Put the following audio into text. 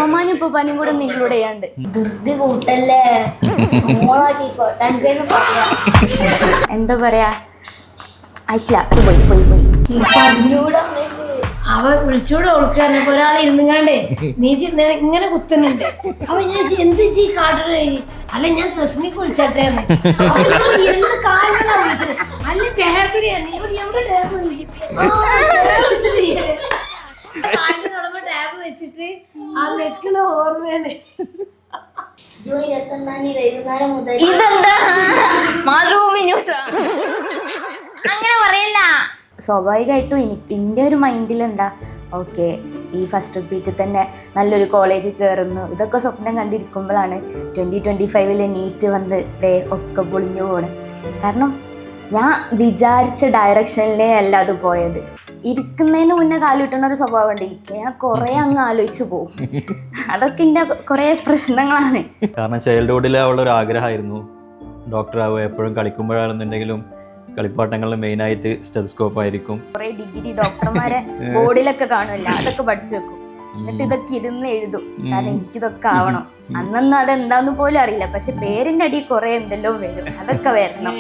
ഉമ്മമാനും ഉപ്പനും കൂടെ ഒന്ന് ഇൻക്ലൂഡ് ചെയ്യാണ്ട്. ധൃതി കൂട്ടല്ലേ, എന്താ പറയാ, അയച്ചില്ല, അത് പോയി പോയി പോയി. അവ വിളിച്ചൂടെ ഓൾക്കാരപ്പോ ഒരാൾ ഇരുന്നുങ്ങാണ്ടേ നീ ഇങ്ങനെ കുത്തുന്നുണ്ട്. അപ്പൊ ഞാൻ എന്ത് ചെയ് കാട്ടേ, അല്ല ഞാൻ തസ്നിക്ക് വിളിച്ചട്ടെ എന്ത് കാര്യങ്ങളാ വിളിച്ചത്, അല്ല ടാബിലെയാ നീ എവിടെ ടാബ് വിളിച്ചു ടാബ് വെച്ചിട്ട് ആ വെക്കണ ഓർമ്മയാണ്. ജൂൺ 21 വൈകുന്നേരം മുതൽ. ഇതെന്താ മാതൃഭൂമി ന്യൂസ്? അങ്ങനെ പറയില്ല. സ്വാഭാവികമായിട്ടും എൻ്റെ ഒരു മൈൻഡിൽ എന്താ, ഓക്കെ ഈ ഫസ്റ്റ് റിപ്പീറ്റിൽ തന്നെ നല്ലൊരു കോളേജിൽ കയറുന്നു, ഇതൊക്കെ സ്വപ്നം കണ്ടിരിക്കുമ്പോഴാണ് 2025 നീറ്റ് വന്ന് ഒക്കെ പൊളിഞ്ഞു പോകണം. കാരണം ഞാൻ വിചാരിച്ച ഡയറക്ഷനിലേ അല്ല അത് പോയത്. ഇരിക്കുന്നതിന് മുന്നേ കാലുകിട്ടുന്ന ഒരു സ്വഭാവം ഉണ്ട് എനിക്ക്. ഞാൻ കുറേ അങ്ങ് ആലോചിച്ചു പോകും. അതൊക്കെ എൻ്റെ കുറേ പ്രശ്നങ്ങളാണ്. കാരണം ചൈൽഡ്ഹുഡിൽ അവളൊരു ആഗ്രഹമായിരുന്നു ഡോക്ടർ ആവുക. എപ്പോഴും കളിക്കുമ്പോഴാണെന്നുണ്ടെങ്കിലും കളിപ്പാട്ടങ്ങളിൽ മെയിനായിട്ട് സ്റ്റെതസ്കോപ്പ് ആയിരിക്കും. കുറേ ഡിഗ്രി ഡോക്ടർമാരെ ബോർഡിലൊക്കെ കാണുമല്ല, അതൊക്കെ പഠിച്ചു വെക്കും. എന്നിട്ട് ഇതൊക്കെ ഇരുന്ന് എഴുതും. കാരണം എനിക്കിതൊക്കെ ആവണം. അന്നൊന്നും അതെന്താന്ന് പോലും അറിയില്ല. പക്ഷെ പേരിൻ്റെ അടി കുറേ എന്തെല്ലോ വരും, അതൊക്കെ വരണം.